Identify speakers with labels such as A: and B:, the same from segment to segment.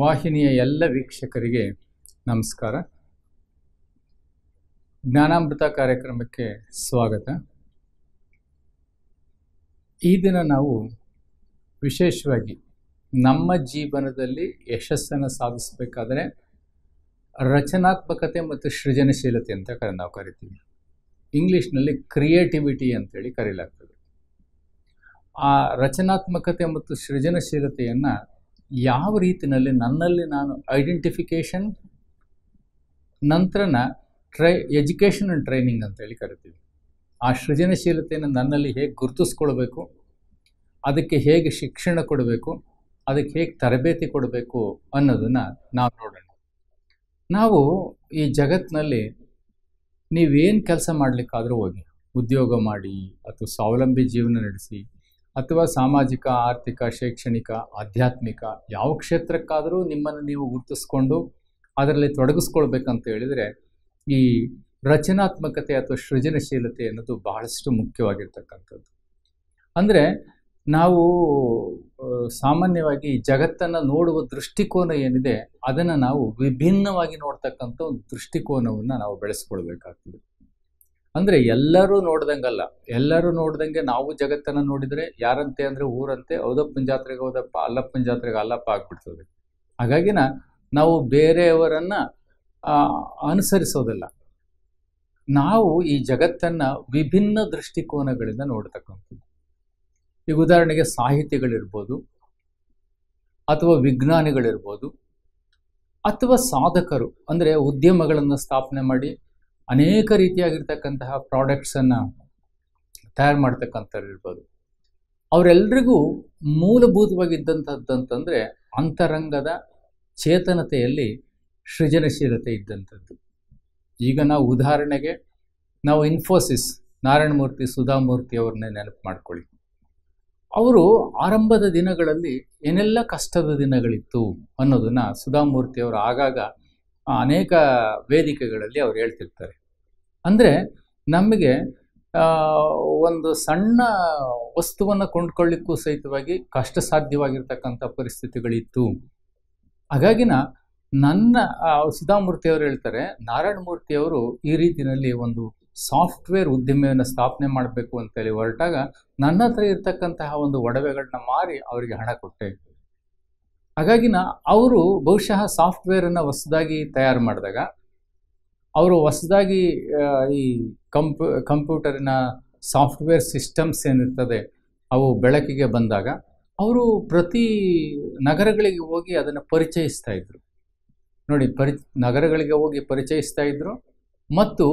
A: ವಾಹಿನಿಯ ಎಲ್ಲ ವೀಕ್ಷಕರಿಗೆ ನಮಸ್ಕಾರ. ಜ್ಞಾನಾಮೃತ ಕಾರ್ಯಕ್ರಮಕ್ಕೆ ಸ್ವಾಗತ. ಈ ದಿನ ನಾವು ವಿಶೇಷವಾಗಿ ನಮ್ಮ ಜೀವನದಲ್ಲಿ ಯಶಸ್ಸನ್ನು ಸಾಧಿಸಬೇಕಾದರೆ ರಚನಾತ್ಮಕತೆ ಮತ್ತು ಸೃಜನಶೀಲತೆ ಅಂತ ನಾವು ಕರಿತೀವಿ. ಇಂಗ್ಲೀಷ್ನಲ್ಲಿ ಕ್ರಿಯೇಟಿವಿಟಿ ಅಂತೇಳಿ ಕರೆಯಲಾಗ್ತದೆ. ಆ ರಚನಾತ್ಮಕತೆ ಮತ್ತು ಸೃಜನಶೀಲತೆಯನ್ನು ಯಾವ ರೀತಿಯಲ್ಲಿ ನನ್ನಲ್ಲಿ ನಾನು ಐಡೆಂಟಿಫಿಕೇಷನ್ ನಂತರನ ಎಜುಕೇಷನ್ ಆ್ಯಂಡ್ ಟ್ರೈನಿಂಗ್ ಅಂತೇಳಿ ಕರಿತೀವಿ. ಆ ಸೃಜನಶೀಲತೆಯನ್ನು ನನ್ನಲ್ಲಿ ಹೇಗೆ ಗುರುತಿಸ್ಕೊಳ್ಬೇಕು, ಅದಕ್ಕೆ ಹೇಗೆ ಶಿಕ್ಷಣ ಕೊಡಬೇಕು, ಅದಕ್ಕೆ ಹೇಗೆ ತರಬೇತಿ ಕೊಡಬೇಕು ಅನ್ನೋದನ್ನು ನಾವು ನೋಡೋಣ. ನಾವು ಈ ಜಗತ್ತಿನಲ್ಲಿ ನೀವೇನು ಕೆಲಸ ಮಾಡಲಿಕ್ಕಾದರೂ ಹೋಗಿ, ಉದ್ಯೋಗ ಮಾಡಿ ಅಥವಾ ಸ್ವಾವಲಂಬಿ ಜೀವನ ನಡೆಸಿ ಅಥವಾ ಸಾಮಾಜಿಕ, ಆರ್ಥಿಕ, ಶೈಕ್ಷಣಿಕ, ಆಧ್ಯಾತ್ಮಿಕ ಯಾವ ಕ್ಷೇತ್ರಕ್ಕಾದರೂ ನಿಮ್ಮನ್ನು ನೀವು ಗುರುತಿಸ್ಕೊಂಡು ಅದರಲ್ಲಿ ತೊಡಗಿಸ್ಕೊಳ್ಬೇಕಂತ ಹೇಳಿದರೆ ಈ ರಚನಾತ್ಮಕತೆ ಅಥವಾ ಸೃಜನಶೀಲತೆ ಅನ್ನೋದು ಬಹಳಷ್ಟು ಮುಖ್ಯವಾಗಿರ್ತಕ್ಕಂಥದ್ದು. ಅಂದರೆ ನಾವು ಸಾಮಾನ್ಯವಾಗಿ ಜಗತ್ತನ್ನು ನೋಡುವ ದೃಷ್ಟಿಕೋನ ಏನಿದೆ ಅದನ್ನು ನಾವು ವಿಭಿನ್ನವಾಗಿ ನೋಡ್ತಕ್ಕಂಥ ಒಂದು ದೃಷ್ಟಿಕೋನವನ್ನು ನಾವು ಬೆಳೆಸ್ಕೊಳ್ಬೇಕಾಗ್ತದೆ. ಅಂದರೆ ಎಲ್ಲರೂ ನೋಡ್ದಂಗಲ್ಲ, ಎಲ್ಲರೂ ನೋಡ್ದಂಗೆ ನಾವು ಜಗತ್ತನ್ನು ನೋಡಿದರೆ ಯಾರಂತೆ ಅಂದರೆ ಊರಂತೆ, ಹೌದಪ್ಪನ ಜಾತ್ರೆಗೆ ಹೌದಪ್ಪ, ಅಲ್ಲಪ್ಪನ ಜಾತ್ರೆಗೆ ಅಲ್ಲಪ್ಪ ಆಗ್ಬಿಡ್ತದೆ. ಹಾಗಾಗಿನ ನಾವು ಬೇರೆಯವರನ್ನು ಅನುಸರಿಸೋದಿಲ್ಲ, ನಾವು ಈ ಜಗತ್ತನ್ನು ವಿಭಿನ್ನ ದೃಷ್ಟಿಕೋನಗಳಿಂದ ನೋಡ್ತಕ್ಕಂಥದ್ದು. ಈಗ ಉದಾಹರಣೆಗೆ ಸಾಹಿತಿಗಳಿರ್ಬೋದು, ಅಥವಾ ವಿಜ್ಞಾನಿಗಳಿರ್ಬೋದು, ಅಥವಾ ಸಾಧಕರು ಅಂದರೆ ಉದ್ಯಮಗಳನ್ನು ಸ್ಥಾಪನೆ ಮಾಡಿ ಅನೇಕ ರೀತಿಯಾಗಿರ್ತಕ್ಕಂತಹ ಪ್ರಾಡಕ್ಟ್ಸನ್ನು ತಯಾರು ಮಾಡ್ತಕ್ಕಂಥವ್ರು ಇರ್ಬೋದು. ಅವರೆಲ್ಲರಿಗೂ ಮೂಲಭೂತವಾಗಿದ್ದಂಥದ್ದಂತಂದರೆ ಅಂತರಂಗದ ಚೇತನತೆಯಲ್ಲಿ ಸೃಜನಶೀಲತೆ ಇದ್ದಂಥದ್ದು. ಈಗ ನಾವು ಉದಾಹರಣೆಗೆ ನಾವು ಇನ್ಫೋಸಿಸ್ ನಾರಾಯಣಮೂರ್ತಿ, ಸುಧಾಮೂರ್ತಿ ಅವ್ರನ್ನೇ ನೆನಪು ಮಾಡ್ಕೊಳ್ಳಿ. ಅವರು ಆರಂಭದ ದಿನಗಳಲ್ಲಿ ಏನೆಲ್ಲ ಕಷ್ಟದ ದಿನಗಳಿತ್ತು ಅನ್ನೋದನ್ನು ಸುಧಾಮೂರ್ತಿಯವರು ಆಗಾಗ ಅನೇಕ ವೇದಿಕೆಗಳಲ್ಲಿ ಅವ್ರು ಹೇಳ್ತಿರ್ತಾರೆ. ಅಂದರೆ ನಮಗೆ ಒಂದು ಸಣ್ಣ ವಸ್ತುವನ್ನು ಕೊಂಡ್ಕೊಳ್ಳಿಕ್ಕೂ ಸಹಿತವಾಗಿ ಕಷ್ಟ ಸಾಧ್ಯವಾಗಿರ್ತಕ್ಕಂಥ ಪರಿಸ್ಥಿತಿಗಳಿತ್ತು. ಹಾಗಾಗಿನ ನನ್ನ ಸುಧಾಮೂರ್ತಿಯವರು ಹೇಳ್ತಾರೆ, ನಾರಾಯಣಮೂರ್ತಿಯವರು ಈ ರೀತಿಯಲ್ಲಿ ಒಂದು ಸಾಫ್ಟ್ವೇರ್ ಉದ್ಯಮವನ್ನು ಸ್ಥಾಪನೆ ಮಾಡಬೇಕು ಅಂತೇಳಿ ಹೊರಟಾಗ ನನ್ನ ಹತ್ರ ಇರ್ತಕ್ಕಂತಹ ಒಂದು ಒಡವೆಗಳನ್ನ ಮಾರಿ ಅವರಿಗೆ ಹಣ ಕೊಟ್ಟೆ. ಹಾಗಾಗಿನ ಅವರು ಬಹುಶಃ ಸಾಫ್ಟ್ವೇರನ್ನು ಹೊಸದಾಗಿ ತಯಾರು ಮಾಡಿದಾಗ, ಅವರು ಹೊಸದಾಗಿ ಈ ಕಂಪ್ಯೂಟರಿನ ಸಾಫ್ಟ್ವೇರ್ ಸಿಸ್ಟಮ್ಸ್ ಏನಿರ್ತದೆ ಅವು ಬೆಳಕಿಗೆ ಬಂದಾಗ ಅವರು ಪ್ರತಿ ನಗರಗಳಿಗೆ ಹೋಗಿ ಅದನ್ನು ಪರಿಚಯಿಸ್ತಾ ಇದ್ರು. ನೋಡಿ, ನಗರಗಳಿಗೆ ಹೋಗಿ ಪರಿಚಯಿಸ್ತಾ ಇದ್ರು ಮತ್ತು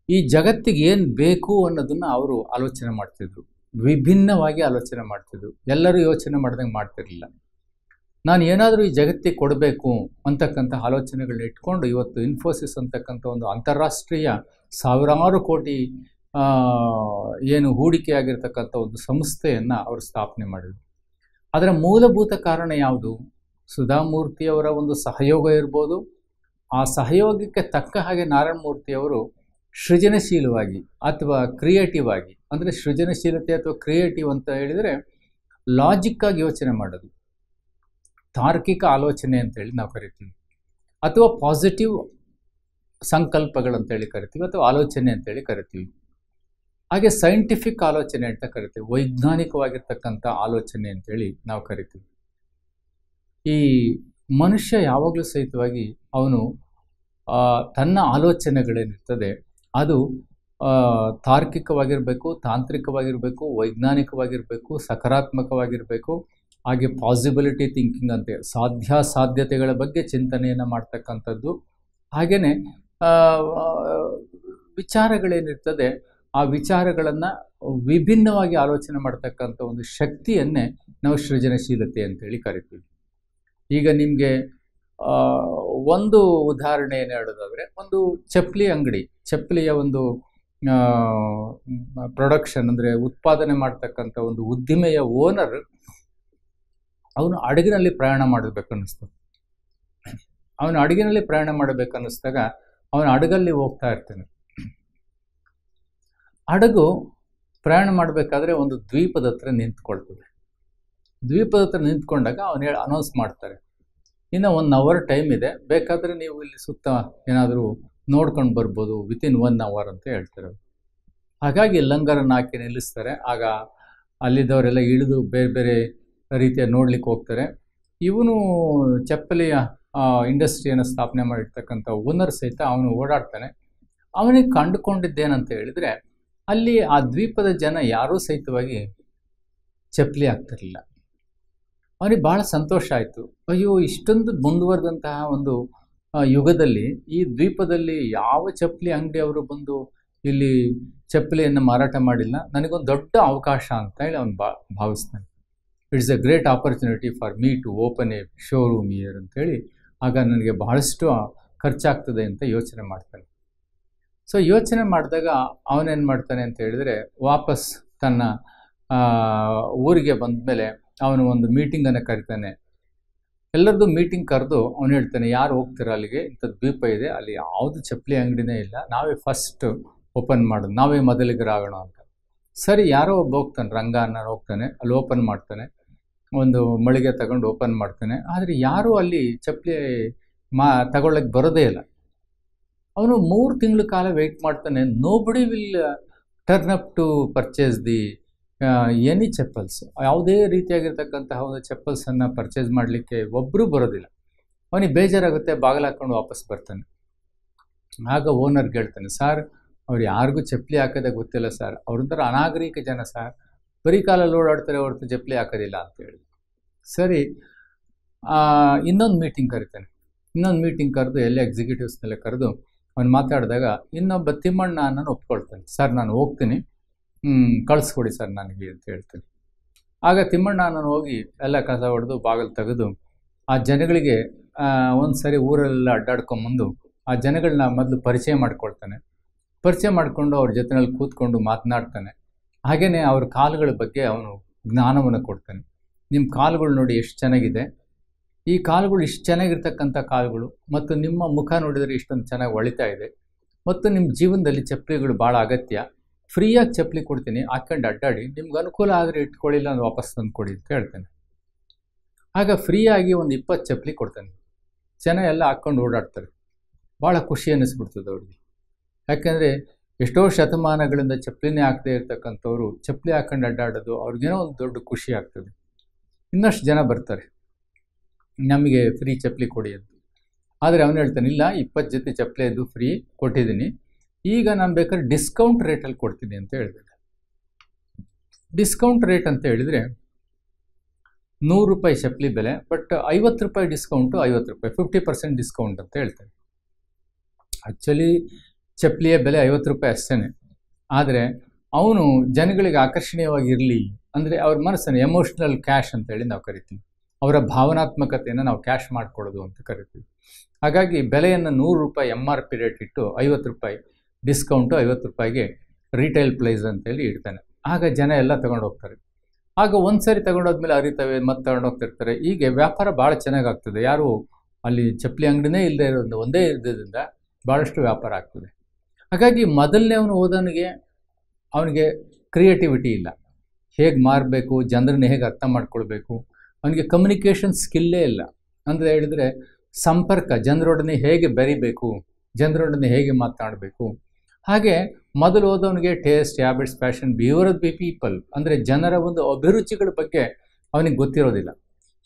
A: ಈ ಜಗತ್ತಿಗೆ ಏನು ಬೇಕು ಅನ್ನೋದನ್ನು ಅವರು ಆಲೋಚನೆ ಮಾಡ್ತಿದ್ರು. ವಿಭಿನ್ನವಾಗಿ ಆಲೋಚನೆ ಮಾಡ್ತಿದ್ರು, ಎಲ್ಲರೂ ಯೋಚನೆ ಮಾಡ್ದಂಗೆ ಮಾಡ್ತಿರ್ಲಿಲ್ಲ. ನಾನು ಏನಾದರೂ ಈ ಜಗತ್ತಿಗೆ ಕೊಡಬೇಕು ಅಂತಕ್ಕಂಥ ಆಲೋಚನೆಗಳನ್ನ ಇಟ್ಕೊಂಡು ಇವತ್ತು ಇನ್ಫೋಸಿಸ್ ಅಂತಕ್ಕಂಥ ಒಂದು ಅಂತಾರಾಷ್ಟ್ರೀಯ ಸಾವಿರಾರು ಕೋಟಿ ಏನು ಹೂಡಿಕೆಯಾಗಿರ್ತಕ್ಕಂಥ ಒಂದು ಸಂಸ್ಥೆಯನ್ನು ಅವರು ಸ್ಥಾಪನೆ ಮಾಡಿದರು. ಅದರ ಮೂಲಭೂತ ಕಾರಣ ಯಾವುದು? ಸುಧಾಮೂರ್ತಿಯವರ ಒಂದು ಸಹಯೋಗ ಇರ್ಬೋದು. ಆ ಸಹಯೋಗಕ್ಕೆ ತಕ್ಕ ಹಾಗೆ ನಾರಾಯಣಮೂರ್ತಿಯವರು ಸೃಜನಶೀಲವಾಗಿ ಅಥವಾ ಕ್ರಿಯೇಟಿವ್ ಆಗಿ, ಅಂದರೆ ಸೃಜನಶೀಲತೆ ಅಥವಾ ಕ್ರಿಯೇಟಿವ್ ಅಂತ ಹೇಳಿದರೆ ಲಾಜಿಕ್ಕಾಗಿ ಯೋಚನೆ ಮಾಡೋದು, ತಾರ್ಕಿಕ ಆಲೋಚನೆ ಅಂತೇಳಿ ನಾವು ಕರಿತೀವಿ, ಅಥವಾ ಪಾಸಿಟಿವ್ ಸಂಕಲ್ಪಗಳಂತೇಳಿ ಕರಿತೀವಿ, ಅಥವಾ ಆಲೋಚನೆ ಅಂತೇಳಿ ಕರಿತೀವಿ. ಹಾಗೆ ಸೈಂಟಿಫಿಕ್ ಆಲೋಚನೆ ಅಂತ ಕರಿತೀವಿ, ವೈಜ್ಞಾನಿಕವಾಗಿರ್ತಕ್ಕಂಥ ಆಲೋಚನೆ ಅಂತೇಳಿ ನಾವು ಕರಿತೀವಿ. ಈ ಮನುಷ್ಯ ಯಾವಾಗಲೂ ಸಹಿತವಾಗಿ ಅವನು ತನ್ನ ಆಲೋಚನೆಗಳೇನಿರ್ತದೆ ಅದು ತಾರ್ಕಿಕವಾಗಿರಬೇಕು, ತಾಂತ್ರಿಕವಾಗಿರಬೇಕು, ವೈಜ್ಞಾನಿಕವಾಗಿರಬೇಕು, ಸಕಾರಾತ್ಮಕವಾಗಿರಬೇಕು. ಹಾಗೆ ಪಾಸಿಬಿಲಿಟಿ ಥಿಂಕಿಂಗ್ ಅಂತೆ ಸಾಧ್ಯತೆಗಳ ಬಗ್ಗೆ ಚಿಂತನೆಯನ್ನು ಮಾಡ್ತಕ್ಕಂಥದ್ದು. ಹಾಗೆಯೇ ವಿಚಾರಗಳೇನಿರ್ತದೆ ಆ ವಿಚಾರಗಳನ್ನು ವಿಭಿನ್ನವಾಗಿ ಆಲೋಚನೆ ಮಾಡ್ತಕ್ಕಂಥ ಒಂದು ಶಕ್ತಿಯನ್ನೇ ನಾವು ಸೃಜನಶೀಲತೆ ಅಂತೇಳಿ ಕರಿತೀವಿ. ಈಗ ನಿಮಗೆ ಒಂದು ಉದಾಹರಣೆ ಏನು ಹೇಳೋದಾದರೆ, ಒಂದು ಚಪ್ಪಲಿ ಅಂಗಡಿ, ಚಪ್ಪಲಿಯ ಒಂದು ಪ್ರೊಡಕ್ಷನ್ ಅಂದರೆ ಉತ್ಪಾದನೆ ಮಾಡ್ತಕ್ಕಂಥ ಒಂದು ಉದ್ದಿಮೆಯ ಓನರ್ ಅವನು ಹಡಗಿನಲ್ಲಿ ಪ್ರಯಾಣ ಮಾಡಬೇಕನ್ನಿಸ್ತದೆ. ಅವನು ಹಡಗಿನಲ್ಲಿ ಪ್ರಯಾಣ ಮಾಡಬೇಕನ್ನಿಸ್ದಾಗ ಅವನು ಹಡಗಲ್ಲಿ ಹೋಗ್ತಾ ಇರ್ತಾನೆ. ಹಡಗು ಪ್ರಯಾಣ ಮಾಡಬೇಕಾದ್ರೆ ಒಂದು ದ್ವೀಪದ ಹತ್ರ ನಿಂತ್ಕೊಳ್ತದೆ. ದ್ವೀಪದ ಹತ್ರ ನಿಂತ್ಕೊಂಡಾಗ ಅವನು ಅನೌನ್ಸ್ ಮಾಡ್ತಾರೆ, ಇನ್ನು 1 ಅವರ್ ಟೈಮ್ ಇದೆ, ಬೇಕಾದರೆ ನೀವು ಇಲ್ಲಿ ಸುತ್ತ ಏನಾದರೂ ನೋಡ್ಕೊಂಡು ಬರ್ಬೋದು ವಿತಿನ್ 1 ಅವರ್ ಅಂತ ಹೇಳ್ತಾರೆ. ಹಾಗಾಗಿ ಲಂಗರನ್ನು ಹಾಕಿ ನಿಲ್ಲಿಸ್ತಾರೆ. ಆಗ ಅಲ್ಲಿದ್ದವರೆಲ್ಲ ಇಳಿದು ಬೇರೆ ಬೇರೆ ರೀತಿಯ ನೋಡ್ಲಿಕ್ಕೆ ಹೋಗ್ತಾರೆ. ಇವನು ಚಪ್ಪಲಿಯ ಇಂಡಸ್ಟ್ರಿಯನ್ನು ಸ್ಥಾಪನೆ ಮಾಡಿರ್ತಕ್ಕಂಥ ಓನರ್ ಸಹಿತ ಅವನು ಓಡಾಡ್ತಾನೆ. ಅವನಿಗೆ ಕಂಡುಕೊಂಡಿದ್ದೇನಂತ ಹೇಳಿದರೆ, ಅಲ್ಲಿ ಆ ದ್ವೀಪದ ಜನ ಯಾರೂ ಸಹಿತವಾಗಿ ಚಪ್ಪಲಿ ಹಾಕ್ತಿರಲಿಲ್ಲ. ಅವನಿಗೆ ಭಾಳ ಸಂತೋಷ ಆಯಿತು. ಅಯ್ಯೋ, ಇಷ್ಟೊಂದು ಮುಂದುವರೆದಂತಹ ಒಂದು ಯುಗದಲ್ಲಿ ಈ ದ್ವೀಪದಲ್ಲಿ ಯಾವ ಚಪ್ಪಲಿ ಅಂಗಡಿಯವರು ಬಂದು ಇಲ್ಲಿ ಚಪ್ಪಲಿಯನ್ನು ಮಾರಾಟ ಮಾಡಿಲ್ಲ, ನನಗೊಂದು ದೊಡ್ಡ ಅವಕಾಶ ಅಂತ ಹೇಳಿ ಅವನು ಭಾವಿಸ್ತಾನೆ. It's a great opportunity for me to open a showroom year ಅಂತೇಳಿ. ಆಗ ನನಗೆ ಬಹಳಷ್ಟು ಖರ್ಚಾಗ್ತದೆ ಅಂತ ಯೋಚನೆ ಮಾಡ್ತಾನೆ. ಸೊ ಯೋಚನೆ ಮಾಡಿದಾಗ ಅವನೇನು ಮಾಡ್ತಾನೆ ಅಂತ ಹೇಳಿದರೆ, ವಾಪಸ್ ತನ್ನ ಊರಿಗೆ ಬಂದ ಮೇಲೆ ಅವನು ಒಂದು ಮೀಟಿಂಗನ್ನು ಕರಿತಾನೆ. ಎಲ್ಲರದ್ದು ಮೀಟಿಂಗ್ ಕರೆದು ಅವನು ಹೇಳ್ತಾನೆ, ಯಾರು ಹೋಗ್ತೀರ ಅಲ್ಲಿಗೆ, ಇಂಥ ದ್ವೀಪ ಇದೆ, ಅಲ್ಲಿ ಯಾವುದು ಚಪ್ಪಲಿ ಅಂಗಡಿನೇ ಇಲ್ಲ, ನಾವೇ ಫಸ್ಟ್ ಓಪನ್ ಮಾಡೋದು, ನಾವೇ ಮೊದಲಿಗರಾಗೋಣ ಅಂತ. ಸರಿ, ಯಾರೋ ಒಬ್ಬ ಹೋಗ್ತಾನೆ, ರಂಗ ಅನ್ನೋ ಹೋಗ್ತಾನೆ, ಅಲ್ಲಿ ಓಪನ್ ಮಾಡ್ತಾನೆ, ಒಂದು ಮಳಿಗೆ ತಗೊಂಡು ಓಪನ್ ಮಾಡ್ತಾನೆ. ಆದರೆ ಯಾರೂ ಅಲ್ಲಿ ಚಪ್ಪಲಿ ತಗೊಳ್ಳೋಕ್ಕೆ ಬರೋದೇ ಇಲ್ಲ. ಅವನು 3 ತಿಂಗಳ ಕಾಲ ವೆಯ್ಟ್ ಮಾಡ್ತಾನೆ. Nobody will turn up to purchase the any chappals. ಯಾವುದೇ ರೀತಿಯಾಗಿರ್ತಕ್ಕಂತಹ ಒಂದು ಚಪ್ಪಲ್ಸನ್ನು ಪರ್ಚೇಸ್ ಮಾಡಲಿಕ್ಕೆ ಒಬ್ಬರೂ ಬರೋದಿಲ್ಲ. ಅವನಿಗೆ ಬೇಜಾರಾಗುತ್ತೆ, ಬಾಗಿಲು ಹಾಕ್ಕೊಂಡು ವಾಪಸ್ ಬರ್ತಾನೆ. ಆಗ ಓನರ್ಗೆ ಹೇಳ್ತಾನೆ, ಸರ್, ಅವ್ರು ಯಾರಿಗೂ ಚಪ್ಪಲಿ ಹಾಕೋದೇ ಗೊತ್ತಿಲ್ಲ ಸರ್, ಅವ್ರೊಂಥರ ಅನಾಗರಿಕ ಜನ ಸರ್, ಬರೀ ಕಾಲಲ್ಲಿ ಓಡಾಡ್ತಾರೆ ಹೊರತು ಚಪ್ಪಲಿ ಹಾಕೋದಿಲ್ಲ ಅಂತ ಹೇಳಿ. ಸರಿ, ಇನ್ನೊಂದು ಮೀಟಿಂಗ್ ಕರಿತಾನೆ. ಇನ್ನೊಂದು ಮೀಟಿಂಗ್ ಕರೆದು ಎಲ್ಲ ಎಕ್ಸಿಕ್ಯೂಟಿವ್ಸ್ನೆಲ್ಲ ಕರೆದು ಅವ್ನು ಮಾತಾಡಿದಾಗ ಇನ್ನೊಬ್ಬ ತಿಮ್ಮಣ್ಣ ಅನ್ನೋನು ಒಪ್ಕೊಳ್ತಾನೆ. ಸರ್, ನಾನು ಹೋಗ್ತೀನಿ, ಕಳಿಸ್ಕೊಡಿ ಸರ್ ನನಗೆ ಅಂತ ಹೇಳ್ತೀನಿ. ಆಗ ತಿಮ್ಮಣ್ಣ ನಾನು ಹೋಗಿ ಎಲ್ಲ ಕಸ ಹೊಡೆದು ಬಾಗಿಲು ತೆಗೆದು ಆ ಜನಗಳಿಗೆ ಒಂದು ಸರಿ ಊರೆಲ್ಲ ಅಡ್ಡಾಡ್ಕೊಂಬಂದು ಆ ಜನಗಳನ್ನ ಮೊದಲು ಪರಿಚಯ ಮಾಡ್ಕೊಳ್ತಾನೆ. ಪರಿಚಯ ಮಾಡಿಕೊಂಡು ಅವ್ರ ಜೊತೆಯಲ್ಲಿ ಕೂತ್ಕೊಂಡು ಮಾತನಾಡ್ತಾನೆ. ಹಾಗೆಯೇ ಅವ್ರ ಕಾಲುಗಳ ಬಗ್ಗೆ ಅವನು ಜ್ಞಾನವನ್ನು ಕೊಡ್ತಾನೆ. ನಿಮ್ಮ ಕಾಲುಗಳು ನೋಡಿ ಎಷ್ಟು ಚೆನ್ನಾಗಿದೆ, ಈ ಕಾಲುಗಳು ಇಷ್ಟು ಚೆನ್ನಾಗಿರ್ತಕ್ಕಂಥ ಕಾಲುಗಳು, ಮತ್ತು ನಿಮ್ಮ ಮುಖ ನೋಡಿದರೆ ಇಷ್ಟೊಂದು ಚೆನ್ನಾಗಿ ಹೊಳಿತಾ ಇದೆ, ಮತ್ತು ನಿಮ್ಮ ಜೀವನದಲ್ಲಿ ಚಪ್ಪಲಿಗಳು ಭಾಳ ಅಗತ್ಯ, ಫ್ರೀಯಾಗಿ ಚಪ್ಪಲಿ ಕೊಡ್ತೀನಿ, ಹಾಕ್ಕೊಂಡು ಅಡ್ಡಾಡಿ, ನಿಮ್ಗೆ ಅನುಕೂಲ ಆದರೆ ಇಟ್ಕೊಳ್ಳಿಲ್ಲ ನಾನು ವಾಪಸ್ ತಂದು ಕೊಡಿ ಅಂತ ಹೇಳ್ತಾನೆ. ಆಗ ಫ್ರೀಯಾಗಿ ಒಂದು 20 ಚಪ್ಪಲಿ ಕೊಡ್ತಾನೆ. ಜನ ಎಲ್ಲ ಹಾಕ್ಕೊಂಡು ಓಡಾಡ್ತಾರೆ. ಭಾಳ ಖುಷಿ ಅನ್ನಿಸ್ಬಿಡ್ತದೆ ಅವ್ರಿಗೆ. ಯಾಕೆಂದರೆ ಎಷ್ಟೋ ಶತಮಾನಗಳಿಂದ ಚಪ್ಪಲಿನೇ ಹಾಕದೇ ಇರ್ತಕ್ಕಂಥವ್ರು ಚಪ್ಪಲಿ ಹಾಕ್ಕೊಂಡು ಅಡ್ಡಾಡೋದು ಅವ್ರಿಗೇನೋ ಒಂದು ದೊಡ್ಡ ಖುಷಿ ಆಗ್ತದೆ. ಇನ್ನಷ್ಟು ಜನ ಬರ್ತಾರೆ, ನಮಗೆ ಫ್ರೀ ಚಪ್ಪಲಿ ಕೊಡಿ ಅಂತ. ಆದರೆ ಅವನು ಹೇಳ್ತಾನೆ, ಇಲ್ಲ, 20 ಜೊತೆ ಚಪ್ಪಲಿ ಇದು ಫ್ರೀ ಕೊಟ್ಟಿದ್ದೀನಿ, ಈಗ ನಾನು ಬೇಕಾದ್ರೆ ಡಿಸ್ಕೌಂಟ್ ರೇಟಲ್ಲಿ ಕೊಡ್ತೀನಿ ಅಂತ ಹೇಳಿದೆ. ಡಿಸ್ಕೌಂಟ್ ರೇಟ್ ಅಂತ ಹೇಳಿದರೆ ₹100 ಚಪ್ಪಲಿ ಬೆಲೆ, ಬಟ್ ₹50 ಡಿಸ್ಕೌಂಟು, ₹50, 50% ಡಿಸ್ಕೌಂಟ್ ಅಂತ ಹೇಳ್ತಾರೆ. ಆ್ಯಕ್ಚುಲಿ ಚಪ್ಪಲಿಯ ಬೆಲೆ ₹50 ಅಷ್ಟೇ. ಆದರೆ ಅವನು ಜನಗಳಿಗೆ ಆಕರ್ಷಣೀಯವಾಗಿರಲಿ ಅಂದರೆ ಅವ್ರ ಮನಸ್ಸನ್ನು ಎಮೋಷ್ನಲ್ ಕ್ಯಾಶ್ ಅಂತೇಳಿ ನಾವು ಕರಿತೀವಿ. ಅವರ ಭಾವನಾತ್ಮಕತೆಯನ್ನು ನಾವು ಕ್ಯಾಶ್ ಮಾಡಿಕೊಡೋದು ಅಂತ ಕರಿತೀವಿ. ಹಾಗಾಗಿ ಬೆಲೆಯನ್ನು ₹100 MRP ರೇಟ್ ಇಟ್ಟು ₹50 ಡಿಸ್ಕೌಂಟು, ₹50ಗೆ ರಿಟೇಲ್ ಪ್ರೈಸ್ ಅಂತೇಳಿ ಇಡ್ತಾನೆ. ಆಗ ಜನ ಎಲ್ಲ ತೊಗೊಂಡು ಹೋಗ್ತಾರೆ. ಆಗ ಒಂದು ಸರಿ ತೊಗೊಂಡೋದ್ಮೇಲೆ ಅರಿತವೆ, ಮತ್ತೆ ತೊಗೊಂಡೋಗ್ತಿರ್ತಾರೆ. ಹೀಗೆ ವ್ಯಾಪಾರ ಭಾಳ ಚೆನ್ನಾಗಾಗ್ತದೆ. ಯಾರು ಅಲ್ಲಿ ಚಪ್ಪಲಿ ಅಂಗಡಿನೇ ಇಲ್ಲದೆ ಇರೋದು, ಒಂದೇ ಇರೋದ್ರಿಂದ ಭಾಳಷ್ಟು ವ್ಯಾಪಾರ ಆಗ್ತದೆ. ಹಾಗಾಗಿ ಮೊದಲನೇ ಅವನು ಹೋದವನಿಗೆ ಅವನಿಗೆ ಕ್ರಿಯೇಟಿವಿಟಿ ಇಲ್ಲ. ಹೇಗೆ ಮಾರಬೇಕು, ಜನರನ್ನ ಹೇಗೆ ಅರ್ಥ ಮಾಡ್ಕೊಳ್ಬೇಕು, ಅವನಿಗೆ ಕಮ್ಯುನಿಕೇಷನ್ ಸ್ಕಿಲ್ಲೇ ಇಲ್ಲ. ಅಂದರೆ ಹೇಳಿದರೆ ಸಂಪರ್ಕ, ಜನರೊಡನೆ ಹೇಗೆ ಬೆರಿಬೇಕು, ಜನರೊಡನೆ ಹೇಗೆ ಮಾತನಾಡಬೇಕು. ಹಾಗೆ ಮೊದಲು ಹೋದವನಿಗೆ taste, habits, passion, behaviour of the people ಅಂದರೆ ಜನರ ಒಂದು ಅಭಿರುಚಿಗಳ ಬಗ್ಗೆ ಅವನಿಗೆ ಗೊತ್ತಿರೋದಿಲ್ಲ.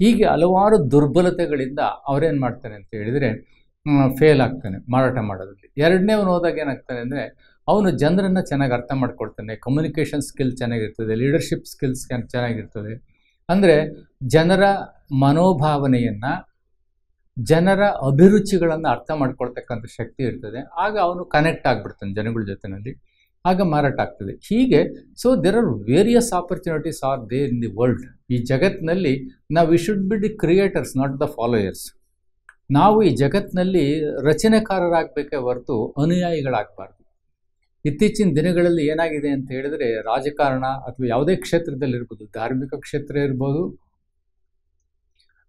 A: ಹೀಗೆ ಹಲವಾರು ದುರ್ಬಲತೆಗಳಿಂದ ಅವರೇನು ಮಾಡ್ತಾನೆ ಅಂತ ಹೇಳಿದರೆ ಫೇಲ್ ಆಗ್ತಾನೆ ಮಾರಾಟ ಮಾಡೋದ್ರಲ್ಲಿ. ಎರಡನೇವನು ಹೋದಾಗ ಏನಾಗ್ತಾನೆ ಅಂದರೆ ಅವನು ಜನರನ್ನು ಚೆನ್ನಾಗಿ ಅರ್ಥ ಮಾಡ್ಕೊಳ್ತಾನೆ, ಕಮ್ಯುನಿಕೇಷನ್ ಸ್ಕಿಲ್ ಚೆನ್ನಾಗಿರ್ತದೆ, ಲೀಡರ್ಶಿಪ್ ಸ್ಕಿಲ್ಸ್ ಚೆನ್ನಾಗಿರ್ತದೆ. ಅಂದರೆ ಜನರ ಮನೋಭಾವನೆಯನ್ನು, ಜನರ ಅಭಿರುಚಿಗಳನ್ನು ಅರ್ಥ ಮಾಡ್ಕೊಳ್ತಕ್ಕಂಥ ಶಕ್ತಿ ಇರ್ತದೆ. ಆಗ ಅವನು ಕನೆಕ್ಟ್ ಆಗಿಬಿಡ್ತಾನೆ ಜನಗಳ ಜೊತೆಯಲ್ಲಿ, ಆಗ ಮಾರಾಟ ಆಗ್ತದೆ. ಹೀಗೆ so there are various opportunities are there in the world. ಈ ಜಗತ್ತಿನಲ್ಲಿ ನಾವು we should be the creators, not the followers. ನಾವು ಈ ಜಗತ್ತಿನಲ್ಲಿ ರಚನೆಕಾರರಾಗಬೇಕೇ ಹೊರತು ಅನುಯಾಯಿಗಳಾಗಬಾರ್ದು. ಇತ್ತೀಚಿನ ದಿನಗಳಲ್ಲಿ ಏನಾಗಿದೆ ಅಂತ ಹೇಳಿದರೆ, ರಾಜಕಾರಣ ಅಥವಾ ಯಾವುದೇ ಕ್ಷೇತ್ರದಲ್ಲಿರ್ಬೋದು, ಧಾರ್ಮಿಕ ಕ್ಷೇತ್ರ ಇರ್ಬೋದು,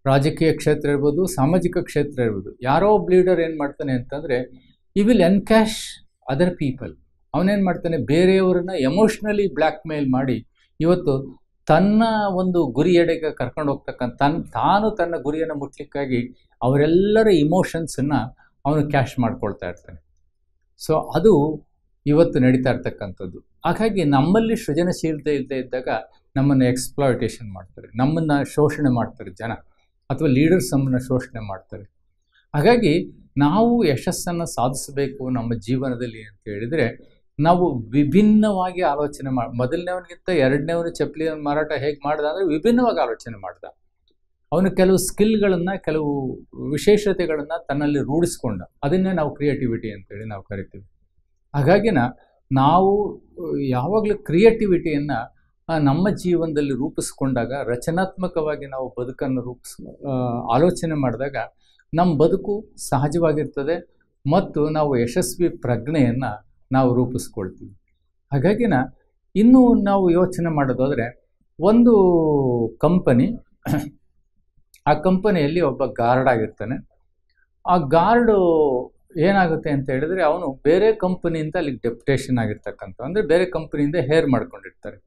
A: ರಾಜಕೀಯ ಕ್ಷೇತ್ರ ಇರ್ಬೋದು, ಸಾಮಾಜಿಕ ಕ್ಷೇತ್ರ ಇರ್ಬೋದು, ಯಾರೋ ಒಬ್ಬ ಲೀಡರ್ ಏನು ಮಾಡ್ತಾನೆ ಅಂತಂದರೆ ಈ ವಿಲ್ ಎನ್ಕ್ಯಾಶ್ ಅದರ್ ಪೀಪಲ್. ಅವನೇನು ಮಾಡ್ತಾನೆ, ಬೇರೆಯವರನ್ನ ಎಮೋಷ್ನಲಿ ಬ್ಲ್ಯಾಕ್ ಮೇಲ್ ಮಾಡಿ ಇವತ್ತು ತನ್ನ ಒಂದು ಗುರಿಯೆಡೆಗೆ ಕರ್ಕೊಂಡು ಹೋಗ್ತಕ್ಕಂಥ ತಾನು ತನ್ನ ಗುರಿಯನ್ನು ಮುಟ್ಲಿಕ್ಕಾಗಿ ಅವರೆಲ್ಲರ ಇಮೋಷನ್ಸನ್ನು ಅವನು ಕ್ಯಾಶ್ ಮಾಡ್ಕೊಳ್ತಾ ಇರ್ತಾನೆ. ಸೊ ಅದು ಇವತ್ತು ನಡೀತಾ ಇರ್ತಕ್ಕಂಥದ್ದು. ಹಾಗಾಗಿ ನಮ್ಮಲ್ಲಿ ಸೃಜನಶೀಲತೆ ಇಲ್ಲದೆ ಇದ್ದಾಗ ನಮ್ಮನ್ನು ಎಕ್ಸ್ಪ್ಲಾಯಿಟೇಷನ್ ಮಾಡ್ತಾರೆ, ನಮ್ಮನ್ನು ಶೋಷಣೆ ಮಾಡ್ತಾರೆ ಜನ, ಅಥವಾ ಲೀಡರ್ಸ್ ನಮ್ಮನ್ನು ಶೋಷಣೆ ಮಾಡ್ತಾರೆ. ಹಾಗಾಗಿ ನಾವು ಯಶಸ್ಸನ್ನು ಸಾಧಿಸಬೇಕು ನಮ್ಮ ಜೀವನದಲ್ಲಿ ಅಂತ ಹೇಳಿದರೆ ನಾವು ವಿಭಿನ್ನವಾಗಿ ಆಲೋಚನೆ ಮೊದಲನೇವನಿಗಿಂತ ಎರಡನೇವನು ಚಪ್ಪಲಿ ಮಾರಾಟ ಹೇಗೆ ಮಾಡ್ದ ಅಂದರೆ ವಿಭಿನ್ನವಾಗಿ ಆಲೋಚನೆ ಮಾಡ್ದ. ಅವನು ಕೆಲವು ಸ್ಕಿಲ್ಗಳನ್ನು, ಕೆಲವು ವಿಶೇಷತೆಗಳನ್ನು ತನ್ನಲ್ಲಿ ರೂಢಿಸ್ಕೊಂಡ. ಅದನ್ನೇ ನಾವು ಕ್ರಿಯೇಟಿವಿಟಿ ಅಂತೇಳಿ ನಾವು ಕರಿತೀವಿ. ಹಾಗಾಗಿನ ನಾವು ಯಾವಾಗಲೂ ಕ್ರಿಯೇಟಿವಿಟಿಯನ್ನು ನಮ್ಮ ಜೀವನದಲ್ಲಿ ರೂಪಿಸ್ಕೊಂಡಾಗ, ರಚನಾತ್ಮಕವಾಗಿ ನಾವು ಬದುಕನ್ನು ಆಲೋಚನೆ ಮಾಡಿದಾಗ ನಮ್ಮ ಬದುಕು ಸಹಜವಾಗಿರ್ತದೆ ಮತ್ತು ನಾವು ಯಶಸ್ವಿ ಪ್ರಜ್ಞೆಯನ್ನು ನಾವು ರೂಪಿಸ್ಕೊಳ್ತೀವಿ. ಹಾಗಾಗಿನ ಇನ್ನೂ ನಾವು ಯೋಚನೆ ಮಾಡೋದಾದರೆ, ಒಂದು ಕಂಪನಿ, ಆ ಕಂಪನಿಯಲ್ಲಿ ಒಬ್ಬ ಗಾರ್ಡ್ ಆಗಿರ್ತಾನೆ. ಆ ಗಾರ್ಡು ಏನಾಗುತ್ತೆ ಅಂತ ಹೇಳಿದ್ರೆ ಅವನು ಬೇರೆ ಕಂಪನಿಯಿಂದ ಅಲ್ಲಿಗೆ ಡೆಪ್ಯುಟೇಷನ್ ಆಗಿರ್ತಕ್ಕಂಥ, ಅಂದರೆ ಬೇರೆ ಕಂಪನಿಯಿಂದ ಹೇರ್ ಮಾಡ್ಕೊಂಡಿರ್ತಾರೆ.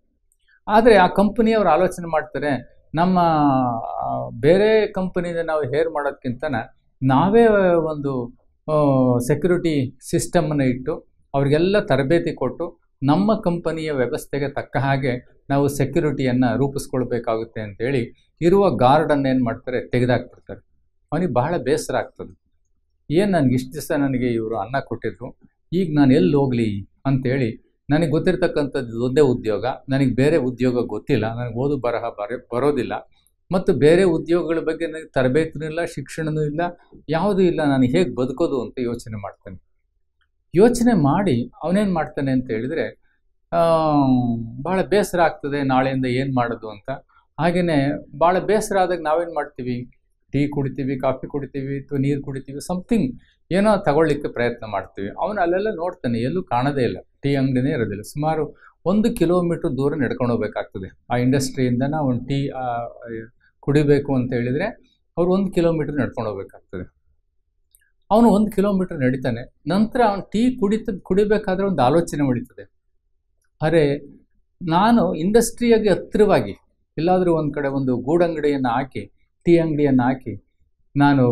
A: ಆದರೆ ಆ ಕಂಪನಿಯವರು ಆಲೋಚನೆ ಮಾಡ್ತಾರೆ, ನಮ್ಮ ಬೇರೆ ಕಂಪನಿಯಿಂದ ನಾವು ಹೇರ್ ಮಾಡೋದಕ್ಕಿಂತ ನಾವೇ ಒಂದು ಸೆಕ್ಯೂರಿಟಿ ಸಿಸ್ಟಮನ್ನು ಇಟ್ಟು ಅವರಿಗೆಲ್ಲ ತರಬೇತಿ ಕೊಟ್ಟು ನಮ್ಮ ಕಂಪನಿಯ ವ್ಯವಸ್ಥೆಗೆ ತಕ್ಕ ಹಾಗೆ ನಾವು ಸೆಕ್ಯೂರಿಟಿಯನ್ನು ರೂಪಿಸ್ಕೊಳ್ಬೇಕಾಗುತ್ತೆ ಅಂತೇಳಿ ಇರುವ ಗಾರ್ಡನ್ನು ಏನು ಮಾಡ್ತಾರೆ, ತೆಗೆದಾಕ್ಬಿಡ್ತಾರೆ. ಅವನಿಗೆ ಬಹಳ ಬೇಸರ ಆಗ್ತದೆ. ಏನು ನನಗೆ ಇಷ್ಟು ದಿವಸ ನನಗೆ ಇವರು ಅನ್ನ ಕೊಟ್ಟಿದ್ರು, ಈಗ ನಾನು ಎಲ್ಲಿ ಹೋಗಲಿ ಅಂತೇಳಿ ನನಗೆ ಗೊತ್ತಿರ್ತಕ್ಕಂಥದ್ದು ಒಂದೇ ಉದ್ಯೋಗ, ನನಗೆ ಬೇರೆ ಉದ್ಯೋಗ ಗೊತ್ತಿಲ್ಲ, ನನಗೆ ಓದು ಬರಹ ಬರೋದಿಲ್ಲ, ಮತ್ತು ಬೇರೆ ಉದ್ಯೋಗಗಳ ಬಗ್ಗೆ ನನಗೆ ತರಬೇತಿನೂ ಇಲ್ಲ, ಶಿಕ್ಷಣವೂ ಇಲ್ಲ, ಯಾವುದೂ ಇಲ್ಲ, ನಾನು ಹೇಗೆ ಬದುಕೋದು ಅಂತ ಯೋಚನೆ ಮಾಡ್ತಾನೆ. ಯೋಚನೆ ಮಾಡಿ ಅವನೇನು ಮಾಡ್ತಾನೆ ಅಂತ ಹೇಳಿದರೆ, ಭಾಳ ಬೇಸರ ಆಗ್ತದೆ, ನಾಳೆಯಿಂದ ಏನು ಮಾಡೋದು ಅಂತ. ಹಾಗೆಯೇ ಭಾಳ ಬೇಸರ ಆದಾಗ ನಾವೇನು ಮಾಡ್ತೀವಿ, ಟೀ ಕುಡಿತೀವಿ, ಕಾಫಿ ಕುಡಿತೀವಿ, ಅಥವಾ ನೀರು ಕುಡಿತೀವಿ, ಸಮಥಿಂಗ್ ಏನೋ ತಗೊಳ್ಳಿಕ್ಕೆ ಪ್ರಯತ್ನ ಮಾಡ್ತೀವಿ. ಅವನು ಅಲ್ಲೆಲ್ಲ ನೋಡ್ತಾನೆ, ಎಲ್ಲೂ ಕಾಣೋದೇ ಇಲ್ಲ, ಟೀ ಅಂಗಡಿನೇ ಇರೋದಿಲ್ಲ. ಸುಮಾರು 1 ಕಿಲೋಮೀಟ್ರ್ ದೂರ ನಡ್ಕೊಂಡು ಹೋಗ್ಬೇಕಾಗ್ತದೆ. ಆ ಇಂಡಸ್ಟ್ರಿಯಿಂದ ಅವನು ಟೀ ಕುಡಿಬೇಕು ಅಂತ ಹೇಳಿದರೆ ಅವ್ರು 1 ಕಿಲೋಮೀಟ್ರ್ ನಡ್ಕೊಂಡು ಹೋಗ್ಬೇಕಾಗ್ತದೆ. ಅವನು 1 ಕಿಲೋಮೀಟ್ರ್ ನಡೀತಾನೆ. ನಂತರ ಅವನು ಟೀ ಕುಡಿಬೇಕಾದ್ರೆ ಒಂದು ಆಲೋಚನೆ ಹೊಡಿತದೆ, ಅರೆ ನಾನು ಇಂಡಸ್ಟ್ರಿಯಾಗಿ ಹತ್ತಿರವಾಗಿ ಎಲ್ಲಾದರೂ ಒಂದು ಕಡೆ ಒಂದು ಗೂಡಂಗಡಿಯನ್ನು ಹಾಕಿ, ಟೀ ಅಂಗಡಿಯನ್ನು ಹಾಕಿ ನಾನು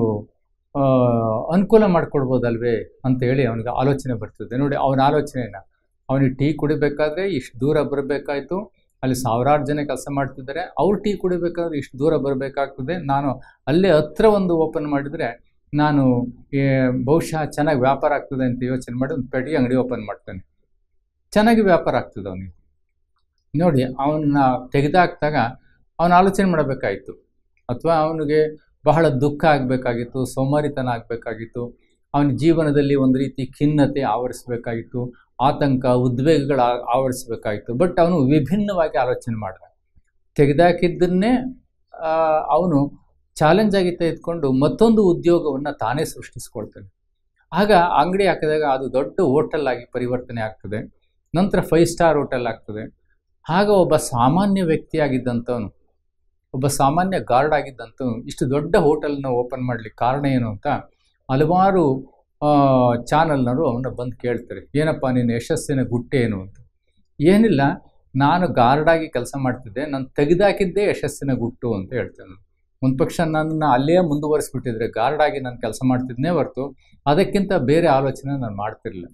A: ಅನುಕೂಲ ಮಾಡಿಕೊಡ್ಬೋದಲ್ವೇ ಅಂತೇಳಿ ಅವನಿಗೆ ಆಲೋಚನೆ ಬರ್ತದೆ. ನೋಡಿ ಅವನ ಆಲೋಚನೆಯನ್ನು, ಅವನಿಗೆ ಟೀ ಕುಡಿಬೇಕಾದ್ರೆ ಇಷ್ಟು ದೂರ ಬರಬೇಕಾಯ್ತು, ಅಲ್ಲಿ ಸಾವಿರಾರು ಜನ ಕೆಲಸ ಮಾಡ್ತಿದ್ದಾರೆ, ಅವ್ರು ಟೀ ಕುಡಿಬೇಕಾದ್ರೆ ಇಷ್ಟು ದೂರ ಬರಬೇಕಾಗ್ತದೆ, ನಾನು ಅಲ್ಲೇ ಹತ್ರ ಒಂದು ಓಪನ್ ಮಾಡಿದರೆ ನಾನು ಬಹುಶಃ ಚೆನ್ನಾಗಿ ವ್ಯಾಪಾರ ಆಗ್ತದೆ ಅಂತ ಯೋಚನೆ ಮಾಡಿ ಒಂದು ಪೆಟ್ಟಿ ಅಂಗಡಿ ಓಪನ್ ಮಾಡ್ತಾನೆ. ಚೆನ್ನಾಗಿ ವ್ಯಾಪಾರ ಆಗ್ತದೆ ಅವನಿಗೆ. ನೋಡಿ ಅವನ್ನ ತೆಗೆದಾಕ್ದಾಗ ಅವನ ಆಲೋಚನೆ ಮಾಡಬೇಕಾಯಿತು, ಅಥವಾ ಅವನಿಗೆ ಬಹಳ ದುಃಖ ಆಗಬೇಕಾಗಿತ್ತು, ಸೋಮಾರಿತನ ಆಗಬೇಕಾಗಿತ್ತು, ಅವನ ಜೀವನದಲ್ಲಿ ಒಂದು ರೀತಿ ಖಿನ್ನತೆ ಆವರಿಸಬೇಕಾಗಿತ್ತು, ಆತಂಕ, ಉದ್ವೇಗಗಳು ಆವರಿಸಬೇಕಾಗಿತ್ತು. ಬಟ್ ಅವನು ವಿಭಿನ್ನವಾಗಿ ಆಲೋಚನೆ ಮಾಡಿದ. ತೆಗೆದಾಕಿದ್ದನ್ನೇ ಅವನು ಚಾಲೆಂಜ್ ಆಗಿ ತೆಗೆದುಕೊಂಡು ಮತ್ತೊಂದು ಉದ್ಯೋಗವನ್ನು ತಾನೇ ಸೃಷ್ಟಿಸ್ಕೊಳ್ತಾನೆ. ಆಗ ಅಂಗಡಿ ಹಾಕಿದಾಗ ಅದು ದೊಡ್ಡ ಹೋಟೆಲ್ ಆಗಿ ಪರಿವರ್ತನೆ ಆಗ್ತದೆ, ನಂತರ 5 ಸ್ಟಾರ್ ಹೋಟೆಲ್ ಆಗ್ತದೆ. ಆಗ ಒಬ್ಬ ಸಾಮಾನ್ಯ ವ್ಯಕ್ತಿಯಾಗಿದ್ದಂಥವನು, ಒಬ್ಬ ಸಾಮಾನ್ಯ ಗಾರ್ಡ್ ಆಗಿದ್ದಂಥವನು ಇಷ್ಟು ದೊಡ್ಡ ಹೋಟೆಲ್ನ ಓಪನ್ ಮಾಡಲಿಕ್ಕೆ ಕಾರಣ ಏನು ಅಂತ ಹಲವಾರು ಚಾನಲ್ನವರು ಅವನ್ನ ಬಂದು ಕೇಳ್ತಾರೆ, ಏನಪ್ಪ ನಿನ್ನ ಯಶಸ್ಸಿನ ಗುಟ್ಟೇನು ಅಂತ. ಏನಿಲ್ಲ, ನಾನು ಗಾರ್ಡಾಗಿ ಕೆಲಸ ಮಾಡ್ತಿದ್ದೆ, ನಾನು ತೆಗೆದಾಕಿದ್ದೇ ಯಶಸ್ಸಿನ ಗುಟ್ಟು ಅಂತ ಹೇಳ್ತೇನೆ. ಒಂದು ಪಕ್ಷ ನನ್ನ ಅಲ್ಲೇ ಮುಂದುವರಿಸ್ಬಿಟ್ಟಿದ್ರೆ ಗಾರ್ಡಾಗಿ ನಾನು ಕೆಲಸ ಮಾಡ್ತಿದ್ದೇ ಹೊರತು ಅದಕ್ಕಿಂತ ಬೇರೆ ಆಲೋಚನೆ ನಾನು ಮಾಡ್ತಿರಲಿಲ್ಲ.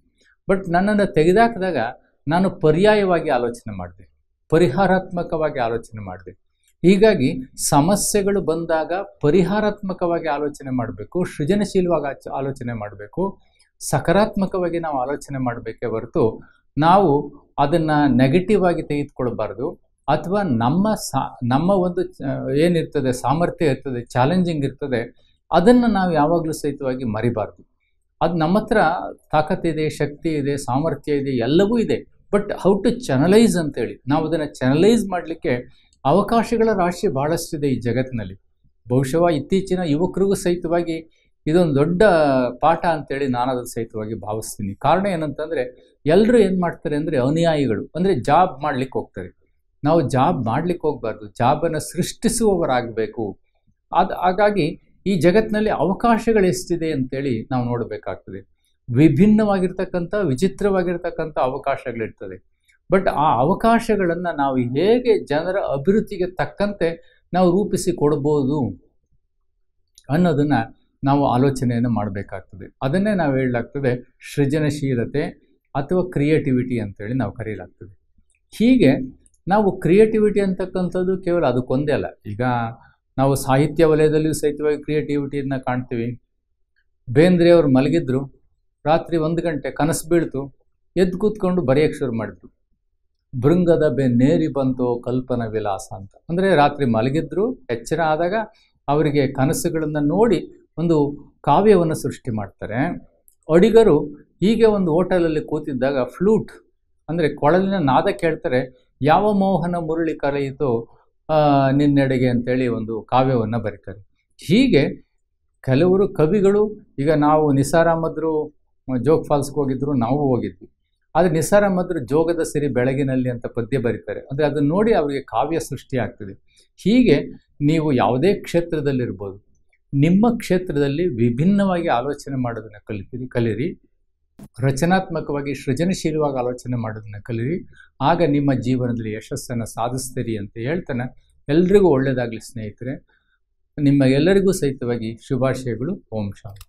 A: ಬಟ್ ನನ್ನನ್ನು ತೆಗೆದಾಕಿದಾಗ ನಾನು ಪರ್ಯಾಯವಾಗಿ ಆಲೋಚನೆ ಮಾಡಿದೆ, ಪರಿಹಾರಾತ್ಮಕವಾಗಿ ಆಲೋಚನೆ ಮಾಡಿದೆ. ಹೀಗಾಗಿ ಸಮಸ್ಯೆಗಳು ಬಂದಾಗ ಪರಿಹಾರಾತ್ಮಕವಾಗಿ ಆಲೋಚನೆ ಮಾಡಬೇಕು, ಸೃಜನಶೀಲವಾಗಿ ಆಲೋಚನೆ ಮಾಡಬೇಕು, ಸಕಾರಾತ್ಮಕವಾಗಿ ನಾವು ಆಲೋಚನೆ ಮಾಡಬೇಕೇ ಹೊರತು ನಾವು ಅದನ್ನು ನೆಗೆಟಿವ್ ಆಗಿ ತೆಗೆದುಕೊಳ್ಬಾರ್ದು. ಅಥವಾ ನಮ್ಮ ಒಂದು ಏನಿರ್ತದೆ, ಸಾಮರ್ಥ್ಯ ಇರ್ತದೆ, ಚಾಲೆಂಜಿಂಗ್ ಇರ್ತದೆ, ಅದನ್ನು ನಾವು ಯಾವಾಗಲೂ ಸಹಿತವಾಗಿ ಮರಿಬಾರ್ದು. ಅದು ನಮ್ಮ ಹತ್ರ ತಾಕತ್ತಿದೆ, ಶಕ್ತಿ ಇದೆ, ಸಾಮರ್ಥ್ಯ ಇದೆ, ಎಲ್ಲವೂ ಇದೆ. ಬಟ್ ಹೌ ಟು ಚಾನಲೈಸ್ ಅಂತೇಳಿ ನಾವು ಅದನ್ನು ಚಾನಲೈಸ್ ಮಾಡಲಿಕ್ಕೆ ಅವಕಾಶಗಳ ರಾಶಿ ಭಾಳಷ್ಟಿದೆ ಈ ಜಗತ್ತಿನಲ್ಲಿ. ಬಹುಶಃ ಇತ್ತೀಚಿನ ಯುವಕರಿಗೂ ಸಹಿತವಾಗಿ ಇದೊಂದು ದೊಡ್ಡ ಪಾಠ ಅಂತೇಳಿ ನಾನು ಅದರ ಸಹಿತವಾಗಿ ಭಾವಿಸ್ತೀನಿ. ಕಾರಣ ಏನಂತಂದರೆ, ಎಲ್ಲರೂ ಏನು ಮಾಡ್ತಾರೆ ಅಂದರೆ ಅನುಯಾಯಿಗಳು, ಅಂದರೆ ಜಾಬ್ ಮಾಡಲಿಕ್ಕೆ ಹೋಗ್ತಾರೆ. ನಾವು ಜಾಬ್ ಮಾಡಲಿಕ್ಕೆ ಹೋಗಬಾರ್ದು, ಜಾಬನ್ನು ಸೃಷ್ಟಿಸುವವರಾಗಬೇಕು. ಹಾಗಾಗಿ ಈ ಜಗತ್ತಿನಲ್ಲಿ ಅವಕಾಶಗಳು ಎಷ್ಟಿದೆ ಅಂತೇಳಿ ನಾವು ನೋಡಬೇಕಾಗ್ತದೆ. ವಿಭಿನ್ನವಾಗಿರ್ತಕ್ಕಂಥ, ವಿಚಿತ್ರವಾಗಿರ್ತಕ್ಕಂಥ ಅವಕಾಶಗಳಿರ್ತದೆ. ಬಟ್ ಆ ಅವಕಾಶಗಳನ್ನು ನಾವು ಹೇಗೆ ಜನರ ಅಭಿವೃದ್ಧಿಗೆ ತಕ್ಕಂತೆ ನಾವು ರೂಪಿಸಿ ಕೊಡ್ಬೋದು ಅನ್ನೋದನ್ನು ನಾವು ಆಲೋಚನೆಯನ್ನು ಮಾಡಬೇಕಾಗ್ತದೆ. ಅದನ್ನೇ ನಾವು ಹೇಳಲಾಗ್ತದೆ ಸೃಜನಶೀಲತೆ ಅಥವಾ ಕ್ರಿಯೇಟಿವಿಟಿ ಅಂತೇಳಿ ನಾವು ಕರೆಯಲಾಗ್ತದೆ. ಹೀಗೆ ನಾವು ಕ್ರಿಯೇಟಿವಿಟಿ ಅಂತಕ್ಕಂಥದ್ದು ಕೇವಲ ಅದಕ್ಕೊಂದೇ ಅಲ್ಲ. ಈಗ ನಾವು ಸಾಹಿತ್ಯ ವಲಯದಲ್ಲಿಯೂ ಸಹಿತವಾಗಿ ಕ್ರಿಯೇಟಿವಿಟಿಯನ್ನು ಕಾಣ್ತೀವಿ. ಬೇಂದ್ರೆಯವರು ಮಲಗಿದ್ರು, ರಾತ್ರಿ 1 ಗಂಟೆ ಕನಸು ಬೀಳ್ತು, ಎದ್ದು ಕೂತ್ಕೊಂಡು ಬರೆಯೋಕ್ಕೆ ಶುರು ಮಾಡಿದ್ರು. ಭೃಂಗದ ಬೆನ್ನೇರಿ ಬಂತು ಕಲ್ಪನಾ ವಿಲಾಸ ಅಂತ. ಅಂದರೆ ರಾತ್ರಿ ಮಲಗಿದ್ರು, ಎಚ್ಚರ ಆದಾಗ ಅವರಿಗೆ ಕನಸುಗಳನ್ನು ನೋಡಿ ಒಂದು ಕಾವ್ಯವನ್ನು ಸೃಷ್ಟಿ ಮಾಡ್ತಾರೆ. ಅಡಿಗರು ಹೀಗೆ ಒಂದು ಹೋಟೆಲಲ್ಲಿ ಕೂತಿದ್ದಾಗ ಫ್ಲೂಟ್ ಅಂದರೆ ಕೊಳಲಿನ ನಾದ ಕೇಳ್ತಾರೆ, ಯಾವ ಮೋಹನ ಮುರಳಿ ಕರೆಯಿತು ನಿನ್ನೆಡೆಗೆ ಅಂತೇಳಿ ಒಂದು ಕಾವ್ಯವನ್ನು ಬರೀತಾರೆ. ಹೀಗೆ ಕೆಲವರು ಕವಿಗಳು, ಈಗ ನಾವು ನಿಸಾರ್ ಅಹಮದ್ರು ಜೋಗ್ ಫಾಲ್ಸ್ಗೆ ಹೋಗಿದ್ರು, ನಾವು ಹೋಗಿದ್ವಿ. ಆದರೆ ನಿಸಾರ್ ಅಹಮದ್ರು ಜೋಗದ ಸಿರಿ ಬೆಳಗಿನಲ್ಲಿ ಅಂತ ಪದ್ಯ ಬರೀತಾರೆ. ಅಂದರೆ ಅದನ್ನು ನೋಡಿ ಅವರಿಗೆ ಕಾವ್ಯ ಸೃಷ್ಟಿ ಆಗ್ತದೆ. ಹೀಗೆ ನೀವು ಯಾವುದೇ ಕ್ಷೇತ್ರದಲ್ಲಿರ್ಬೋದು, ನಿಮ್ಮ ಕ್ಷೇತ್ರದಲ್ಲಿ ವಿಭಿನ್ನವಾಗಿ ಆಲೋಚನೆ ಮಾಡೋದನ್ನು ಕಲಿಯಿರಿ. ರಚನಾತ್ಮಕವಾಗಿ ಸೃಜನಶೀಲವಾಗಿ ಆಲೋಚನೆ ಮಾಡೋದನ್ನು ಕಲಿಯಿರಿ. ಆಗ ನಿಮ್ಮ ಜೀವನದಲ್ಲಿ ಯಶಸ್ಸನ್ನು ಸಾಧಿಸ್ತೀರಿ ಅಂತ ಹೇಳ್ತಾನೆ. ಎಲ್ರಿಗೂ ಒಳ್ಳೆಯದಾಗಲಿ ಸ್ನೇಹಿತರೆ. ನಿಮ್ಮ ಎಲ್ಲರಿಗೂ ಸಹಿತವಾಗಿ ಶುಭಾಶಯಗಳು. ಓಂ ಶಾಂತಿ.